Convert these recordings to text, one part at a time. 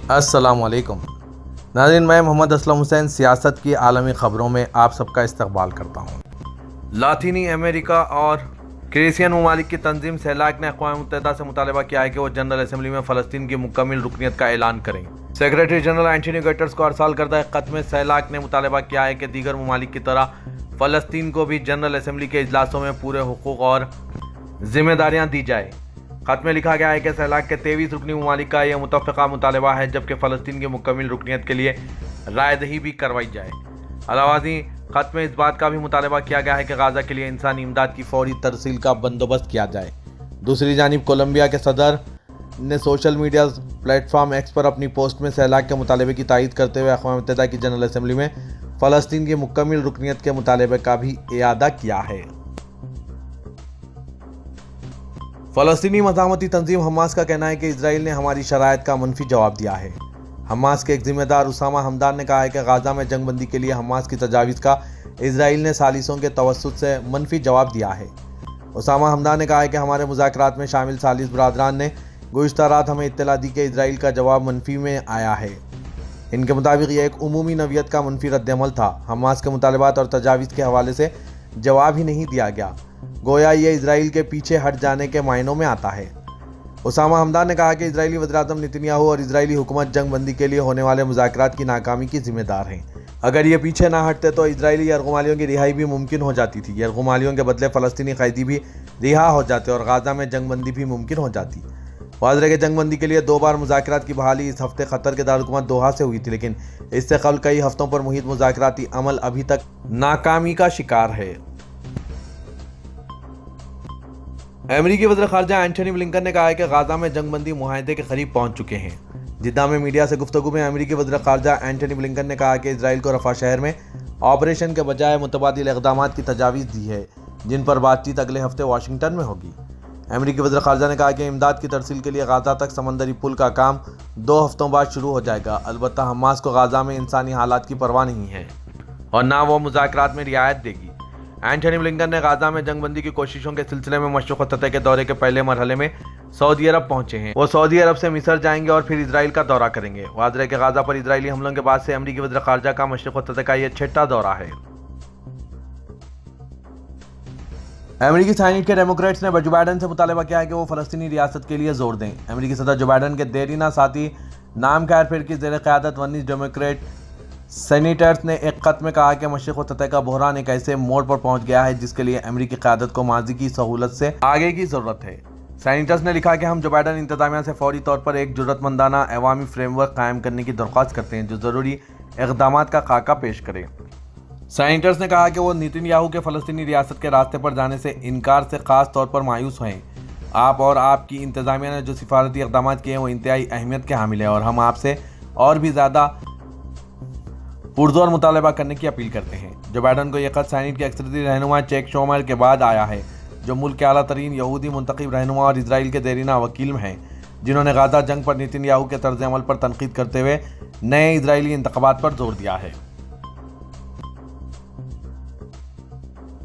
السلام علیکم ناظرین، میں محمد اسلم حسین سیاست کی عالمی خبروں میں آپ سب کا استقبال کرتا ہوں۔ لاطینی امریکہ اور کریبین ممالک کی تنظیم سیلاک نے اقوام متحدہ سے مطالبہ کیا ہے کہ وہ جنرل اسمبلی میں فلسطین کی مکمل رکنیت کا اعلان کریں۔ سیکریٹری جنرل اینٹونیو گٹرس کو ارسال کردہ ایک خط میں سیلاک نے مطالبہ کیا ہے کہ دیگر ممالک کی طرح فلسطین کو بھی جنرل اسمبلی کے اجلاسوں میں پورے حقوق اور ذمہ داریاں دی جائے۔ خط میں لکھا گیا ہے کہ سیلاک کے 23 رکنی ممالک کا یہ متفقہ مطالبہ ہے، جبکہ فلسطین کی مکمل رکنیت کے لیے رائے دہی بھی کروائی جائے۔ علاوہ ازیں خط میں اس بات کا بھی مطالبہ کیا گیا ہے کہ غزہ کے لیے انسانی امداد کی فوری ترسیل کا بندوبست کیا جائے۔ دوسری جانب کولمبیا کے صدر نے سوشل میڈیا پلیٹ فارم ایکس پر اپنی پوسٹ میں سیلاک کے مطالبے کی تائید کرتے ہوئے اقوام متحدہ کی جنرل اسمبلی میں فلسطین کی مکمل رکنیت کے مطالبے کا بھی اعادہ کیا ہے۔ فلسطینی مزاحمتی تنظیم حماس کا کہنا ہے کہ اسرائیل نے ہماری شرائط کا منفی جواب دیا ہے۔ حماس کے ایک ذمہ دار اسامہ حمدان نے کہا ہے کہ غزہ میں جنگ بندی کے لیے حماس کی تجاویز کا اسرائیل نے ثالثوں کے توسط سے منفی جواب دیا ہے۔ اسامہ حمدان نے کہا ہے کہ ہمارے مذاکرات میں شامل ثالث برادران نے گزشتہ رات ہمیں اطلاع دی کہ اسرائیل کا جواب منفی میں آیا ہے۔ ان کے مطابق یہ ایک عمومی نوعیت کا منفی رد عمل تھا۔ حماس کے مطالبات اور تجاویز کے حوالے سے جواب ہی نہیں دیا گیا، گویا یہ اسرائیل کے پیچھے ہٹ جانے کے معنوں میں آتا ہے۔ اسامہ حمدان نے کہا کہ اسرائیلی وزیراعظم نتنیاہو اور اسرائیلی حکومت جنگ بندی کے لیے ہونے والے مذاکرات کی ناکامی کی ذمہ دار ہیں۔ اگر یہ پیچھے نہ ہٹتے تو اسرائیلی یرغمالیوں کی رہائی بھی ممکن ہو جاتی تھی۔ یرغمالیوں کے بدلے فلسطینی قیدی بھی رہا ہو جاتے اور غزہ میں جنگ بندی بھی ممکن ہو جاتی۔ واضح ہے کہ جنگ بندی کے لیے 2 بار مذاکرات کی بحالی اس ہفتے قطر کے دارالحکومت دوحہ سے ہوئی تھی، لیکن اس سے قبل کئی ہفتوں پر محیط مذاکراتی عمل ابھی تک ناکامی کا شکار ہے۔ امریکی وزیر خارجہ اینٹونی بلنکن نے کہا ہے کہ غزہ میں جنگ بندی معاہدے کے قریب پہنچ چکے ہیں۔ جدہ میں میڈیا سے گفتگو میں امریکی وزیر خارجہ اینٹونی بلنکن نے کہا کہ اسرائیل کو رفح شہر میں آپریشن کے بجائے متبادل اقدامات کی تجاویز دی ہے، جن پر بات چیت اگلے ہفتے واشنگٹن میں ہوگی۔ امریکی وزیر خارجہ نے کہا کہ امداد کی ترسیل کے لیے غزہ تک سمندری پل کا کام 2 ہفتوں بعد شروع ہو جائے گا۔ البتہ حماس کو غزہ میں انسانی حالات کی پرواہ نہیں ہے اور نہ وہ مذاکرات میں رعایت دے گی۔ اینٹونی بلنکن نے غزہ میں جنگ بندی کی کوششوں کے سلسلے میں مشرق وسطیٰ کے دورے کے پہلے مرحلے میں سعودی عرب پہنچے ہیں۔ وہ سعودی عرب سے مصر جائیں گے اور پھر اسرائیل کا دورہ کریں گے۔ واضح ہے کہ غزہ پر اسرائیلی حملوں کے بعد سے امریکی وزیر خارجہ کا مشرق وسطیٰ کا یہ 6واں دورہ ہے۔ امریکی سینیٹ کے ڈیموکریٹس نے جو بائیڈن سے مطالبہ کیا ہے کہ وہ فلسطینی ریاست کے لیے زور دیں۔ امریکی صدر جو بائیڈن کے دیرینہ ساتھی نام خیر پھر کی زیر قیادت 19 ڈیموکریٹ سینیٹرز نے ایک خط میں کہا کہ مشرق وسطیٰ کا بحران ایک ایسے موڑ پر پہنچ گیا ہے جس کے لیے امریکی قیادت کو ماضی کی سہولت سے آگے کی ضرورت ہے۔ سینیٹرز نے لکھا کہ ہم جو بائیڈن انتظامیہ سے فوری طور پر ایک جرأت مندانہ عوامی فریم ورک قائم کرنے کی درخواست کرتے ہیں جو ضروری اقدامات کا خاکہ پیش کرے۔ سینیٹرز نے کہا کہ وہ نتنیاہو کے فلسطینی ریاست کے راستے پر جانے سے انکار سے خاص طور پر مایوس ہیں۔ آپ اور آپ کی انتظامیہ نے جو سفارتی اقدامات کیے ہیں وہ انتہائی اہمیت کے حامل ہیں اور ہم آپ سے اور بھی زیادہ پرزور مطالبہ کرنے کی اپیل کرتے ہیں۔ جو بائیڈن کو یہ خط سینیٹ کے اکثریتی رہنما چیک شومر کے بعد آیا ہے، جو ملک کے اعلیٰ ترین یہودی منتخب رہنما اور اسرائیل کے دیرینہ وکیل ہیں، جنہوں نے غزہ جنگ پر نتنیاہو کے طرز عمل پر تنقید کرتے ہوئے نئے اسرائیلی انتخابات پر زور دیا ہے۔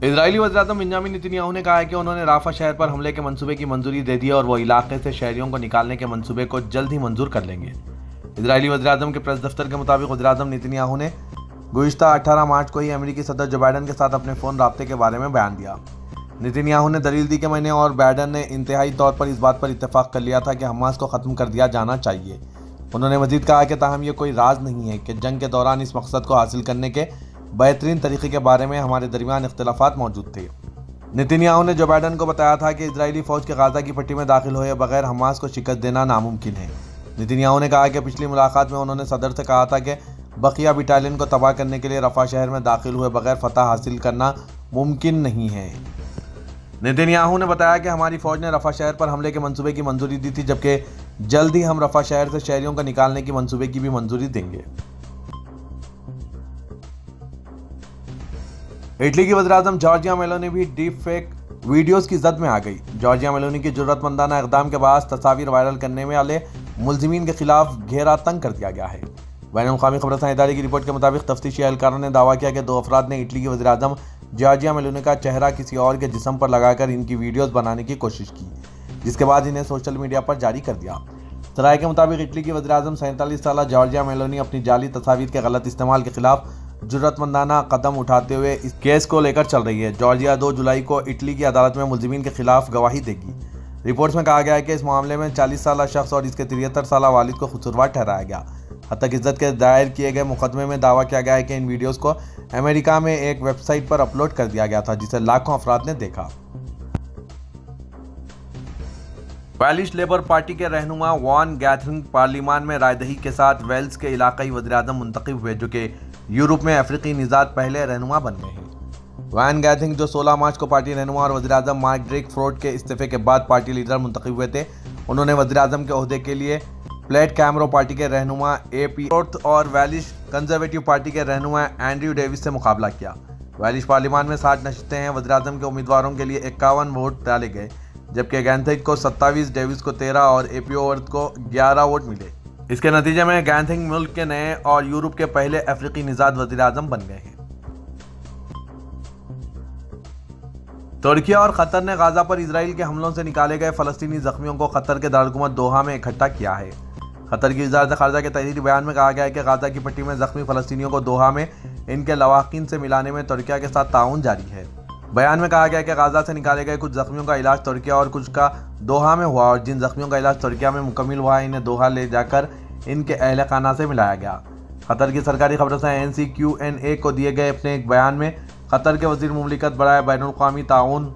اسرائیلی وزیراعظم بنیامین نتنیاہو نے کہا ہے کہ انہوں نے رافع شہر پر حملے کے منصوبے کی منظوری دے دی ہے اور وہ علاقے سے شہریوں کو نکالنے کے منصوبے کو جلد ہی منظور کر لیں گے۔ اسرائیلی وزیراعظم کے پریس دفتر کے مطابق وزیراعظم نتنیاہو نے گزشتہ 18 مارچ کو ہی امریکی صدر جو بائیڈن کے ساتھ اپنے فون رابطے کے بارے میں بیان دیا۔ نتنیاہو نے دلیل دی کہ میں نے اور بائیڈن نے انتہائی طور پر اس بات پر اتفاق کر لیا تھا کہ حماس کو ختم کر دیا جانا چاہیے۔ انہوں نے مزید کہا کہ تاہم یہ کوئی راز نہیں ہے کہ جنگ کے دوران اس مقصد کو حاصل کرنے کے بہترین طریقے کے بارے میں ہمارے درمیان اختلافات موجود تھے۔ نتنیاہو نے جو بائیڈن کو بتایا تھا کہ اسرائیلی فوج کے غزہ کی پٹی میں داخل ہوئے بغیر حماس کو شکست دینا ناممکن ہے۔ نتنیاہو نے کہا کہ پچھلی ملاقات میں انہوں نے صدر سے کہا تھا کہ بقیہ بٹالین کو تباہ کرنے کے لیے رفح شہر میں داخل ہوئے بغیر فتح حاصل کرنا ممکن نہیں ہے۔ نتنیاہو نے بتایا کہ ہماری فوج نے رفح شہر پر حملے کے منصوبے کی منظوری دی تھی، جبکہ جلد ہی ہم رفح شہر سے شہریوں کو نکالنے کی منصوبے کی بھی منظوری دیں گے۔ اٹلی کی وزیراعظم جارجیا میلونی بھی ڈیپ فیک ویڈیوز کی زد میں آ گئی۔ جارجیا میلونی کی جرأت مندانہ اقدام کے باعث تصاویر وائرل کرنے والے ملزمین کے خلاف گھیرا تنگ کر دیا گیا ہے۔ بین الاقوامی خبررساں ادارے کی رپورٹ کے مطابق تفتیشی اہلکاروں نے دعویٰ کیا کہ 2 افراد نے اٹلی کی وزیراعظم جارجیا میلونی کا چہرہ کسی اور کے جسم پر لگا کر ان کی ویڈیوز بنانے کی کوشش کی، جس کے بعد انہیں سوشل میڈیا پر جاری کر دیا۔ ذرائع کے مطابق اٹلی کی وزیراعظم 47 سالہ جارجیا میلونی اپنی جعلی تصاویر کے غلط استعمال کے خلاف جرأت مندانہ قدم اٹھاتے ہوئے اس کیس کو لے کر چل رہی ہے۔ جارجیا 2 جولائی کو اٹلی کی عدالت میں ملزمین کے خلاف گواہی دے گی۔ رپورٹس میں کہا گیا ہے کہ اس معاملے میں 40 سالہ شخص اور اس کے 73 سالہ والد کو قصوروار ٹھہرایا گیا۔ حتیٰ کہ عزت کے دائر کیے گئے مقدمے میں دعویٰ کیا گیا ہے کہ ان ویڈیوز کو امریکہ میں ایک ویب سائٹ پر اپلوڈ کر دیا گیا تھا جسے لاکھوں افراد نے دیکھا۔ ویلش لیبر پارٹی کے رہنما وان گیتھنگ پارلیمان میں رائے دہی کے ساتھ ویلز کے علاقائی وزیراعظم منتخب ہوئے، جو کہ یورپ میں افریقی نژاد پہلے رہنما بن گئے ہیں۔ وان گیتھنگ، جو 16 مارچ کو پارٹی رہنما اور وزیراعظم مارک ڈریک فورڈ کے استعفے کے بعد پارٹی لیڈر منتخب ہوئے تھے، انہوں نے وزیراعظم کے عہدے کے لیے پلیٹ کیمرو پارٹی کے رہنما اے پی فورتھ اور ویلش کنزرویٹو پارٹی کے رہنما اینڈریو ڈیوس سے مقابلہ کیا۔ ویلش پارلیمان میں 60 نشستیں ہیں۔ وزیراعظم کے امیدواروں کے لیے 51 ووٹ ڈالے گئے، جبکہ گینتھنگ کو 27، ڈیوس کو 13 اور اے پی فورتھ کو 11 ووٹ ملے۔ اس کے نتیجے میں گینتھنگ ملک کے نئے اور یورپ کے پہلے افریقی نژاد وزیراعظم بن گئے ہیں۔ ترکی اور قطر نے غزہ پر اسرائیل کے حملوں سے نکالے گئے فلسطینی زخمیوں کو قطر کے دارالحکومت دوحہ میں اکٹھا کیا ہے۔ قطر کی وزارت خارجہ کے تحریری بیان میں کہا گیا ہے کہ غزہ کی پٹی میں زخمی فلسطینیوں کو دوحہ میں ان کے لواحقین سے ملانے میں ترکیہ کے ساتھ تعاون جاری ہے۔ بیان میں کہا گیا ہے کہ غزہ سے نکالے گئے کچھ زخمیوں کا علاج ترکیہ اور کچھ کا دوحہ میں ہوا، اور جن زخمیوں کا علاج ترکیہ میں مکمل ہوا انہیں دوحہ لے جا کر ان کے اہل خانہ سے ملایا گیا۔ قطر کی سرکاری خبر رساں NCQNA کو دیے گئے اپنے ایک بیان میں قطر کے وزیر مملکت برائے بین الاقوامی تعاون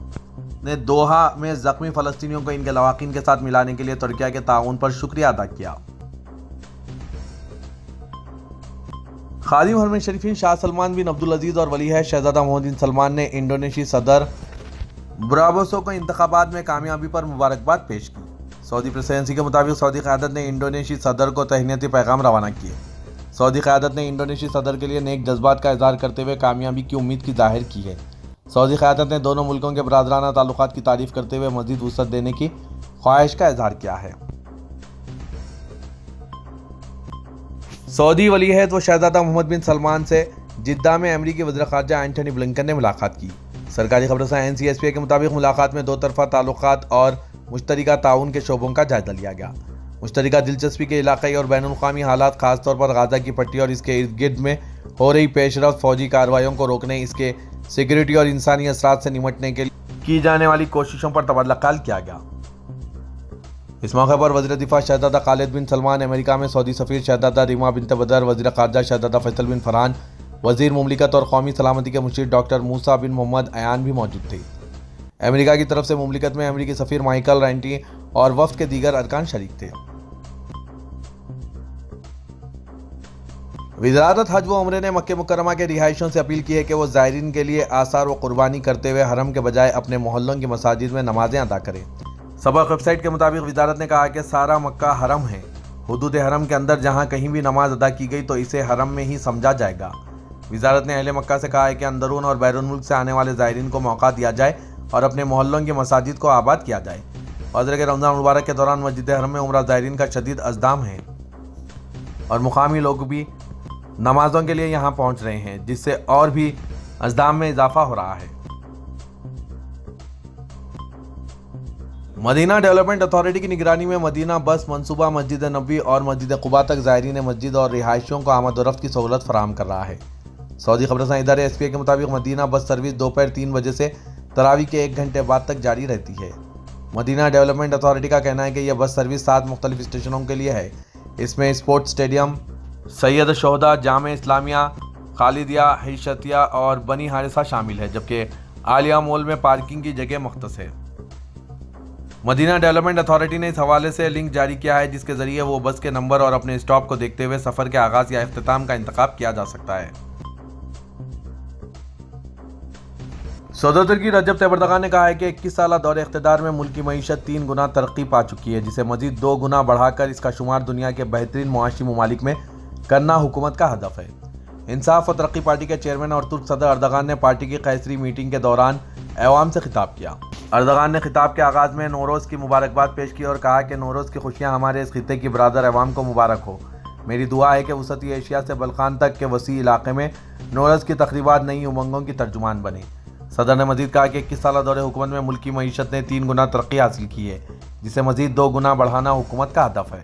نے دوحہ میں زخمی فلسطینیوں کو ان کے لواحقین کے ساتھ ملانے کے لیے ترکیہ کے تعاون پر شکریہ ادا کیا۔ خادم حرمین شریفین شاہ سلمان بن عبدالعزیز اور ولی عہد شہزادہ محمد بن سلمان نے انڈونیشی صدر براووسو کو انتخابات میں کامیابی پر مبارکباد پیش کی۔ سعودی پریس ایجنسی کے مطابق سعودی قیادت نے انڈونیشی صدر کو تہنیتی پیغام روانہ کیے۔ سعودی قیادت نے انڈونیشی صدر کے لیے نیک جذبات کا اظہار کرتے ہوئے کامیابی کی امید کی ظاہر کی ہے۔ سعودی قیادت نے دونوں ملکوں کے برادرانہ تعلقات کی تعریف کرتے ہوئے مزید وسعت دینے کی خواہش کا اظہار کیا ہے۔ سعودی ولی عہد و شہزادہ محمد بن سلمان سے جدہ میں امریکی وزیر خارجہ اینٹونی بلنکن نے ملاقات کی۔ سرکاری خبر رساں NCSPA کے مطابق ملاقات میں دو طرفہ تعلقات اور مشترکہ تعاون کے شعبوں کا جائزہ لیا گیا۔ مشترکہ دلچسپی کے علاقائی اور بین الاقوامی حالات، خاص طور پر غزہ کی پٹی اور اس کے ارد گرد میں ہو رہی پیش رفت، فوجی کارروائیوں کو روکنے، اس کے سیکیورٹی اور انسانی اثرات سے نمٹنے کے لیے کی جانے والی کوششوں پر تبادلہ خیال کیا گیا۔ اس موقع پر وزیر دفاع شہزادہ خالد بن سلمان، امریکہ میں سعودی سفیر شہزادہ ریما بنت بدر، وزیر خارجہ شہزادہ فیصل بن فرحان، وزیر مملکت اور قومی سلامتی کے مشیر ڈاکٹر موسیٰ بن محمد ایان بھی موجود تھے۔ امریکہ کی طرف سے مملکت میں امریکی سفیر مائیکل رینٹی اور وفد کے دیگر ارکان شریک تھے۔ وزارت حج و عمرے نے مکہ مکرمہ کے رہائشیوں سے اپیل کی ہے کہ وہ زائرین کے لیے آثار و قربانی کرتے ہوئے حرم کے بجائے اپنے محلوں کی مساجد میں نمازیں ادا کریں۔ سبق ویب سائٹ کے مطابق وزارت نے کہا کہ سارا مکہ حرم ہے۔ حدود حرم کے اندر جہاں کہیں بھی نماز ادا کی گئی تو اسے حرم میں ہی سمجھا جائے گا۔ وزارت نے اہل مکہ سے کہا ہے کہ اندرون اور بیرون ملک سے آنے والے زائرین کو موقع دیا جائے اور اپنے محلوں کی مساجد کو آباد کیا جائے۔ عذر کے رمضان مبارک کے دوران مسجد حرم میں عمرہ زائرین کا شدید ازدحام ہے اور مقامی لوگ بھی نمازوں کے لیے یہاں پہنچ رہے ہیں، جس سے اور بھی ازدحام میں اضافہ ہو رہا ہے۔ مدینہ ڈیولپمنٹ اتھارٹی کی نگرانی میں مدینہ بس منصوبہ مسجد نبوی اور مسجد قباء تک زائرین مسجد اور رہائشیوں کو آمد و رفت کی سہولت فراہم کر رہا ہے۔ سعودی خبر رساں ادارے SPA کے مطابق مدینہ بس سروس دوپہر 3 بجے سے تراویح کے 1 گھنٹے بعد تک جاری رہتی ہے۔ مدینہ ڈیولپمنٹ اتھارٹی کا کہنا ہے کہ یہ بس سروس 7 مختلف اسٹیشنوں کے لیے ہے۔ اس میں اسپورٹس اسٹیڈیم، سید الشہداء جامع اسلامیہ، خالدیہ، حیشتیہ اور بنی حارثہ شامل ہے، جبکہ عالیہ مال میں پارکنگ کی جگہ مختص ہے۔ مدینہ ڈیولپمنٹ اتھارٹی نے اس حوالے سے لنک جاری کیا ہے جس کے ذریعے وہ بس کے نمبر اور اپنے اسٹاپ کو دیکھتے ہوئے سفر کے آغاز یا اختتام کا انتخاب کیا جا سکتا ہے۔ صدر ترکی رجب طیب اردغان نے کہا ہے کہ 21 سالہ دور اقتدار میں ملک کی معیشت 3 گنا ترقی پا چکی ہے، جسے مزید 2 گنا بڑھا کر اس کا شمار دنیا کے بہترین معاشی ممالک میں کرنا حکومت کا ہدف ہے۔ انصاف و ترقی پارٹی کے چیئرمین اور ترک صدر اردغان نے پارٹی کی قیصری میٹنگ کے دوران عوام سے خطاب کیا۔ اردغان نے خطاب کے آغاز میں نوروز کی مبارکباد پیش کی اور کہا کہ نوروز کی خوشیاں ہمارے اس خطے کی برادر عوام کو مبارک ہو۔ میری دعا ہے کہ وسطی ایشیا سے بلقان تک کے وسیع علاقے میں نوروز کی تقریبات نئی امنگوں کی ترجمان بنے۔ صدر نے مزید کہا کہ 21 سالہ دور حکومت میں ملک کی معیشت نے 3 گنا ترقی حاصل کی ہے، جسے مزید 2 گنا بڑھانا حکومت کا ہدف ہے۔